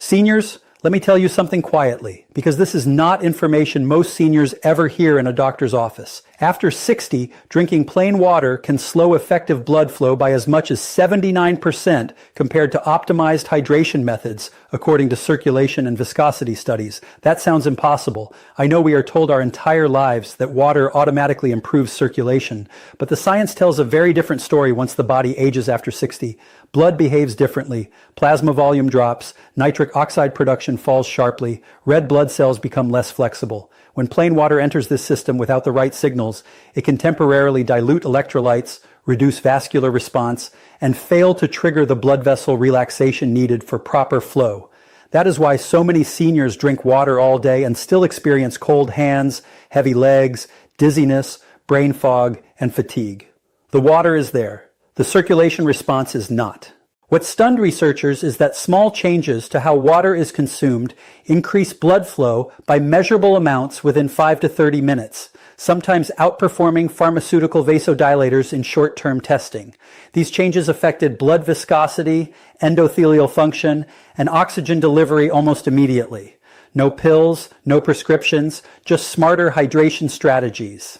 Seniors, let me tell you something quietly, because this is not information most seniors ever hear in a doctor's office. After 60, drinking plain water can slow effective blood flow by as much as 79% compared to optimized hydration methods, according to circulation and viscosity studies. That sounds impossible. I know we are told our entire lives that water automatically improves circulation, but the science tells a very different story once the body ages after 60. Blood behaves differently, plasma volume drops, nitric oxide production falls sharply, red blood cells become less flexible. When plain water enters this system without the right signals, it can temporarily dilute electrolytes, reduce vascular response, and fail to trigger the blood vessel relaxation needed for proper flow. That is why so many seniors drink water all day and still experience cold hands, heavy legs, dizziness, brain fog, and fatigue. The water is there. The circulation response is not. What stunned researchers is that small changes to how water is consumed increase blood flow by measurable amounts within 5 to 30 minutes, sometimes outperforming pharmaceutical vasodilators in short-term testing. These changes affected blood viscosity, endothelial function, and oxygen delivery almost immediately. No pills, no prescriptions, just smarter hydration strategies.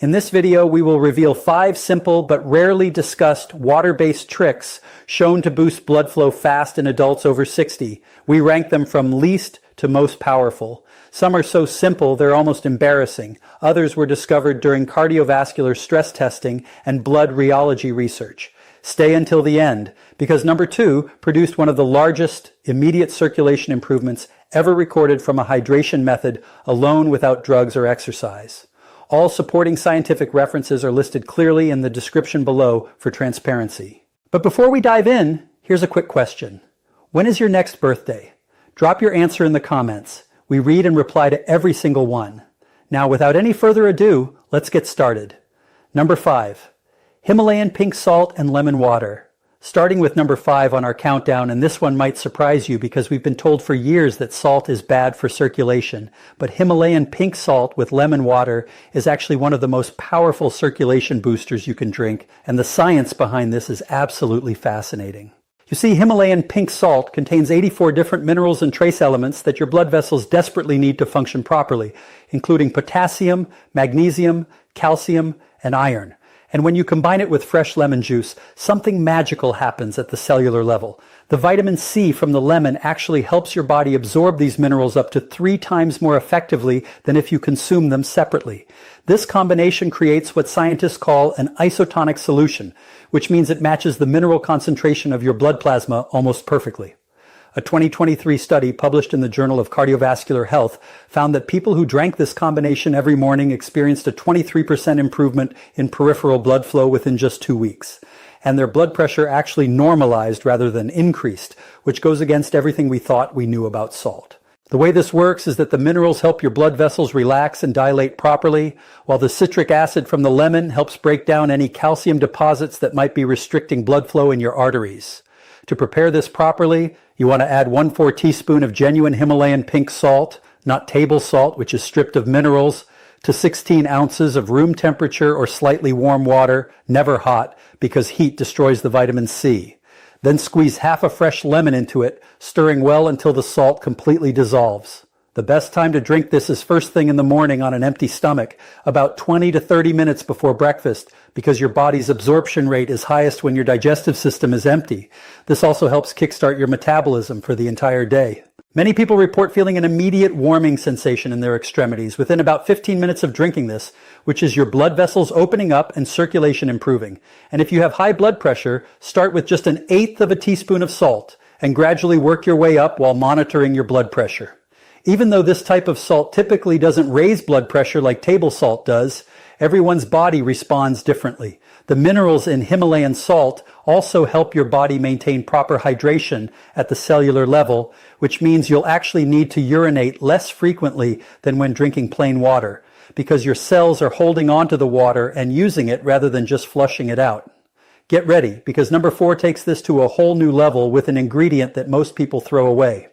In this video, we will reveal 5 simple but rarely discussed water-based tricks shown to boost blood flow fast in adults over 60. We rank them from least to most powerful. Some are so simple they're almost embarrassing. Others were discovered during cardiovascular stress testing and blood rheology research. Stay until the end, because number 2 produced one of the largest immediate circulation improvements ever recorded from a hydration method alone without drugs or exercise. All supporting scientific references are listed clearly in the description below for transparency. But before we dive in, here's a quick question. When is your next birthday? Drop your answer in the comments. We read and reply to every single one. Now, without any further ado, let's get started. Number 5, Himalayan pink salt and lemon water. Starting with number 5 on our countdown, and this one might surprise you because we've been told for years that salt is bad for circulation, but Himalayan pink salt with lemon water is actually one of the most powerful circulation boosters you can drink, and the science behind this is absolutely fascinating. You see, Himalayan pink salt contains 84 different minerals and trace elements that your blood vessels desperately need to function properly, including potassium, magnesium, calcium, and iron. And when you combine it with fresh lemon juice, something magical happens at the cellular level. The vitamin C from the lemon actually helps your body absorb these minerals up to 3 times more effectively than if you consume them separately. This combination creates what scientists call an isotonic solution, which means it matches the mineral concentration of your blood plasma almost perfectly. A 2023 study published in the Journal of Cardiovascular Health found that people who drank this combination every morning experienced a 23% improvement in peripheral blood flow within just 2 weeks. And their blood pressure actually normalized rather than increased, which goes against everything we thought we knew about salt. The way this works is that the minerals help your blood vessels relax and dilate properly, while the citric acid from the lemon helps break down any calcium deposits that might be restricting blood flow in your arteries. To prepare this properly, you want to add 1/4 teaspoon of genuine Himalayan pink salt, not table salt, which is stripped of minerals, to 16 ounces of room temperature or slightly warm water, never hot, because heat destroys the vitamin C. Then squeeze half a fresh lemon into it, stirring well until the salt completely dissolves. The best time to drink this is first thing in the morning on an empty stomach, about 20 to 30 minutes before breakfast, because your body's absorption rate is highest when your digestive system is empty. This also helps kickstart your metabolism for the entire day. Many people report feeling an immediate warming sensation in their extremities within about 15 minutes of drinking this, which is your blood vessels opening up and circulation improving. And if you have high blood pressure, start with just 1/8 of a teaspoon of salt and gradually work your way up while monitoring your blood pressure. Even though this type of salt typically doesn't raise blood pressure like table salt does, everyone's body responds differently. The minerals in Himalayan salt also help your body maintain proper hydration at the cellular level, which means you'll actually need to urinate less frequently than when drinking plain water, because your cells are holding onto the water and using it rather than just flushing it out. Get ready, because number 4 takes this to a whole new level with an ingredient that most people throw away.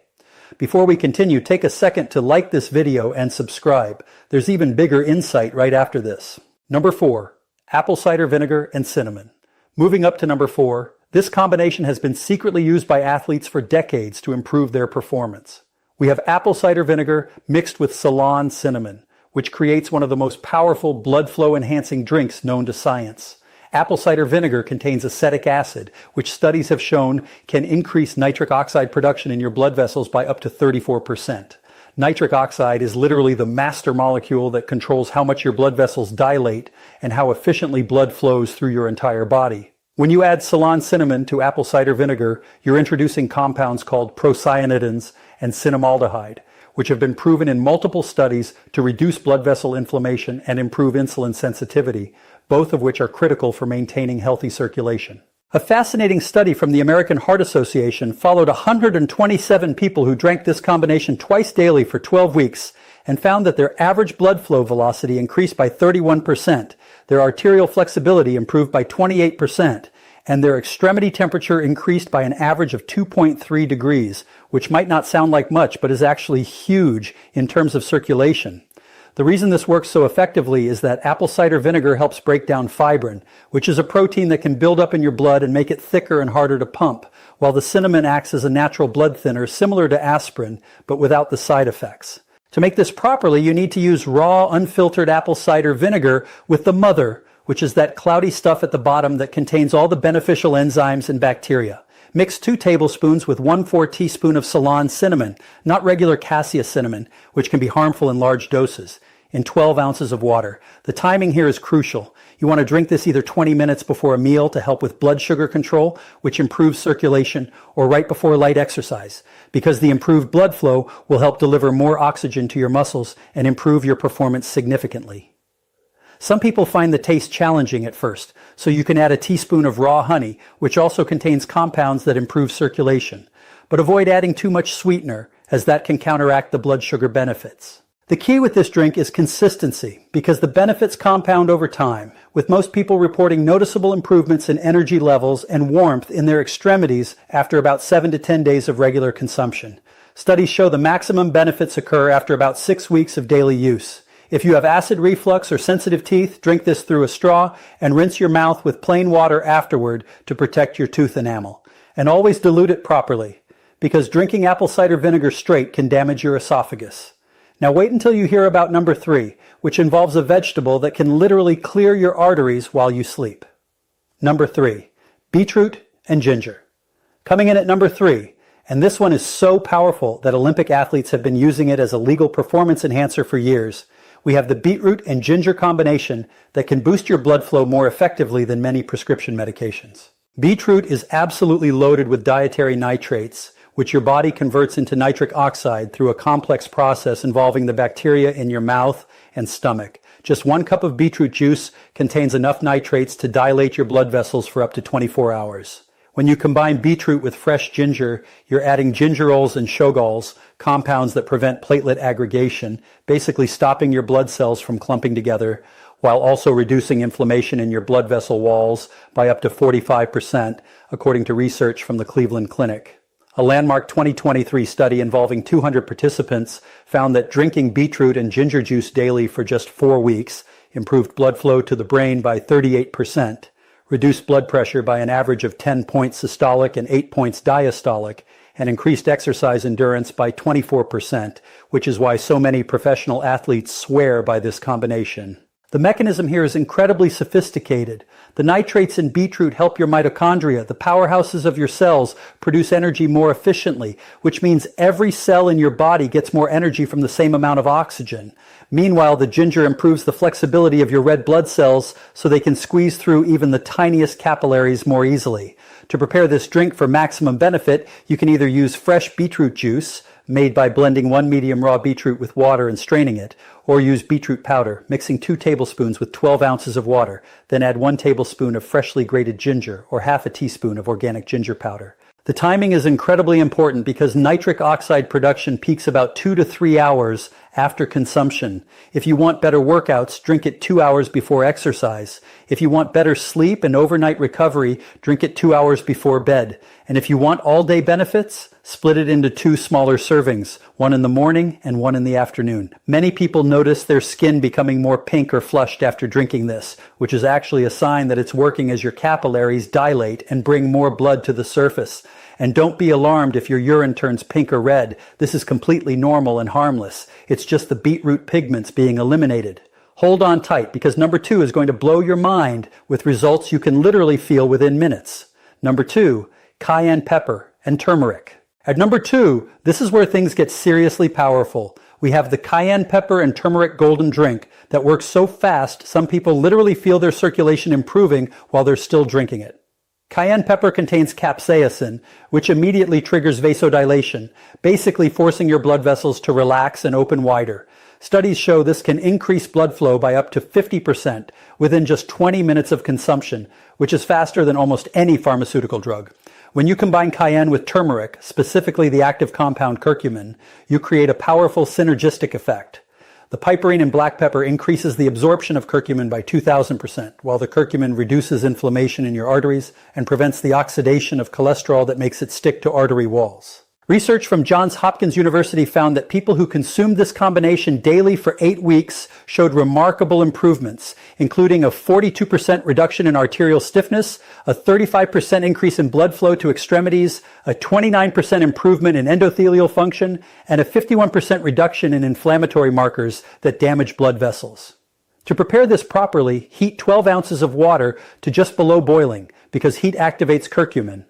Before we continue, take a second to like this video and subscribe. There's even bigger insight right after this. Number 4, apple cider vinegar and cinnamon. Moving up to number 4, This combination has been secretly used by athletes for decades to improve their performance. We have apple cider vinegar mixed with Ceylon cinnamon, which creates one of the most powerful blood flow enhancing drinks known to science. Apple cider vinegar contains acetic acid, which studies have shown can increase nitric oxide production in your blood vessels by up to 34%. Nitric oxide is literally the master molecule that controls how much your blood vessels dilate and how efficiently blood flows through your entire body. When you add Ceylon cinnamon to apple cider vinegar, you're introducing compounds called procyanidins and cinnamaldehyde, which have been proven in multiple studies to reduce blood vessel inflammation and improve insulin sensitivity, both of which are critical for maintaining healthy circulation. A fascinating study from the American Heart Association followed 127 people who drank this combination twice daily for 12 weeks and found that their average blood flow velocity increased by 31%, their arterial flexibility improved by 28%, and their extremity temperature increased by an average of 2.3 degrees, which might not sound like much, but is actually huge in terms of circulation. The reason this works so effectively is that apple cider vinegar helps break down fibrin, which is a protein that can build up in your blood and make it thicker and harder to pump, while the cinnamon acts as a natural blood thinner similar to aspirin, but without the side effects. To make this properly, you need to use raw, unfiltered apple cider vinegar with the mother, which is that cloudy stuff at the bottom that contains all the beneficial enzymes and bacteria. Mix 2 tablespoons with 1/4 teaspoon of Ceylon cinnamon, not regular cassia cinnamon, which can be harmful in large doses, in 12 ounces of water. The timing here is crucial. You want to drink this either 20 minutes before a meal to help with blood sugar control, which improves circulation, or right before light exercise, because the improved blood flow will help deliver more oxygen to your muscles and improve your performance significantly. Some people find the taste challenging at first, so you can add a teaspoon of raw honey, which also contains compounds that improve circulation. But avoid adding too much sweetener, as that can counteract the blood sugar benefits. The key with this drink is consistency, because the benefits compound over time, with most people reporting noticeable improvements in energy levels and warmth in their extremities after about 7 to 10 days of regular consumption. Studies show the maximum benefits occur after about 6 weeks of daily use. If you have acid reflux or sensitive teeth, drink this through a straw and rinse your mouth with plain water afterward to protect your tooth enamel. And always dilute it properly, because drinking apple cider vinegar straight can damage your esophagus. Now wait until you hear about number 3, which involves a vegetable that can literally clear your arteries while you sleep. Number 3, beetroot and ginger. Coming in at number 3, and this one is so powerful that Olympic athletes have been using it as a legal performance enhancer for years. We have the beetroot and ginger combination that can boost your blood flow more effectively than many prescription medications. Beetroot is absolutely loaded with dietary nitrates, which your body converts into nitric oxide through a complex process involving the bacteria in your mouth and stomach. Just 1 cup of beetroot juice contains enough nitrates to dilate your blood vessels for up to 24 hours. When you combine beetroot with fresh ginger, you're adding gingerols and shogols, compounds that prevent platelet aggregation, basically stopping your blood cells from clumping together, while also reducing inflammation in your blood vessel walls by up to 45%, according to research from the Cleveland Clinic. A landmark 2023 study involving 200 participants found that drinking beetroot and ginger juice daily for just 4 weeks improved blood flow to the brain by 38%, reduced blood pressure by an average of 10 points systolic and 8 points diastolic, and increased exercise endurance by 24%, which is why so many professional athletes swear by this combination. The mechanism here is incredibly sophisticated. The nitrates in beetroot help your mitochondria, the powerhouses of your cells, produce energy more efficiently, which means every cell in your body gets more energy from the same amount of oxygen. Meanwhile, the ginger improves the flexibility of your red blood cells so they can squeeze through even the tiniest capillaries more easily. To prepare this drink for maximum benefit, you can either use fresh beetroot juice, made by blending 1 medium raw beetroot with water and straining it, or use beetroot powder, mixing 2 tablespoons with 12 ounces of water, then add 1 tablespoon of freshly grated ginger or half a teaspoon of organic ginger powder. The timing is incredibly important because nitric oxide production peaks about 2 to 3 hours after consumption. If you want better workouts, drink it 2 hours before exercise. If you want better sleep and overnight recovery, drink it 2 hours before bed. And if you want all-day benefits, split it into 2 smaller servings, one in the morning and one in the afternoon. Many people notice their skin becoming more pink or flushed after drinking this, which is actually a sign that it's working as your capillaries dilate and bring more blood to the surface. And don't be alarmed if your urine turns pink or red. This is completely normal and harmless. It's just the beetroot pigments being eliminated. Hold on tight, because number 2 is going to blow your mind with results you can literally feel within minutes. Number 2, cayenne pepper and turmeric. At number 2, this is where things get seriously powerful. We have the cayenne pepper and turmeric golden drink that works so fast some people literally feel their circulation improving while they're still drinking it. Cayenne pepper contains capsaicin, which immediately triggers vasodilation, basically forcing your blood vessels to relax and open wider. Studies show this can increase blood flow by up to 50% within just 20 minutes of consumption, which is faster than almost any pharmaceutical drug. When you combine cayenne with turmeric, specifically the active compound curcumin, you create a powerful synergistic effect. The piperine in black pepper increases the absorption of curcumin by 2,000%, while the curcumin reduces inflammation in your arteries and prevents the oxidation of cholesterol that makes it stick to artery walls. Research from Johns Hopkins University found that people who consumed this combination daily for 8 weeks showed remarkable improvements, including a 42% reduction in arterial stiffness, a 35% increase in blood flow to extremities, a 29% improvement in endothelial function, and a 51% reduction in inflammatory markers that damage blood vessels. To prepare this properly, heat 12 ounces of water to just below boiling, because heat activates curcumin.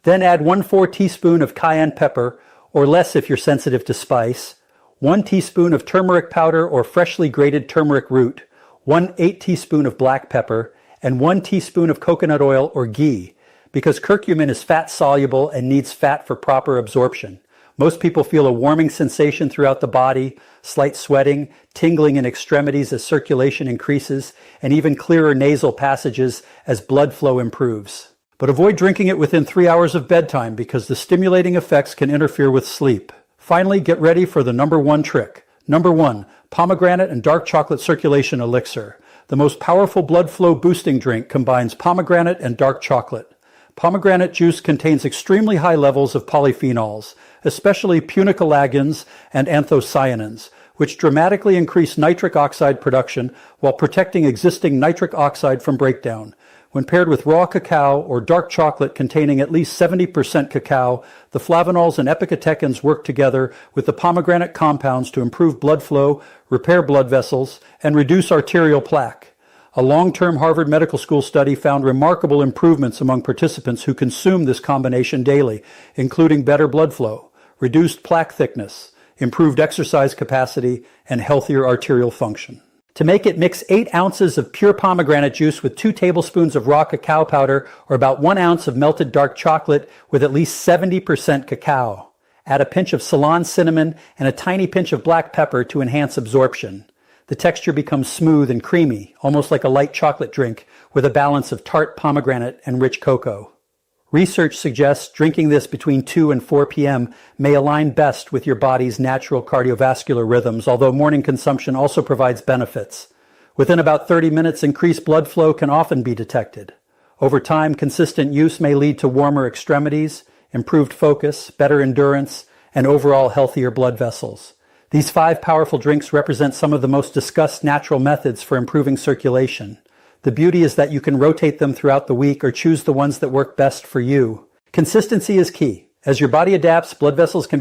Then add 1/4 teaspoon of cayenne pepper, or less if you're sensitive to spice, 1 teaspoon of turmeric powder or freshly grated turmeric root, 1/8 teaspoon of black pepper, and 1 teaspoon of coconut oil or ghee, because curcumin is fat-soluble and needs fat for proper absorption. Most people feel a warming sensation throughout the body, slight sweating, tingling in extremities as circulation increases, and even clearer nasal passages as blood flow improves. But avoid drinking it within 3 hours of bedtime because the stimulating effects can interfere with sleep. Finally, get ready for the number 1 trick. Number 1, pomegranate and dark chocolate circulation elixir. The most powerful blood flow boosting drink combines pomegranate and dark chocolate. Pomegranate juice contains extremely high levels of polyphenols, especially punicalagins and anthocyanins, which dramatically increase nitric oxide production while protecting existing nitric oxide from breakdown. When paired with raw cacao or dark chocolate containing at least 70% cacao, the flavonols and epicatechins work together with the pomegranate compounds to improve blood flow, repair blood vessels, and reduce arterial plaque. A long-term Harvard Medical School study found remarkable improvements among participants who consumed this combination daily, including better blood flow, reduced plaque thickness, improved exercise capacity, and healthier arterial function. To make it, mix 8 ounces of pure pomegranate juice with 2 tablespoons of raw cacao powder or about 1 ounce of melted dark chocolate with at least 70% cacao. Add a pinch of Ceylon cinnamon and a tiny pinch of black pepper to enhance absorption. The texture becomes smooth and creamy, almost like a light chocolate drink with a balance of tart pomegranate and rich cocoa. Research suggests drinking this between 2 and 4 p.m. may align best with your body's natural cardiovascular rhythms, although morning consumption also provides benefits. Within about 30 minutes, increased blood flow can often be detected. Over time, consistent use may lead to warmer extremities, improved focus, better endurance, and overall healthier blood vessels. These 5 powerful drinks represent some of the most discussed natural methods for improving circulation. The beauty is that you can rotate them throughout the week or choose the ones that work best for you. Consistency is key. As your body adapts, blood vessels can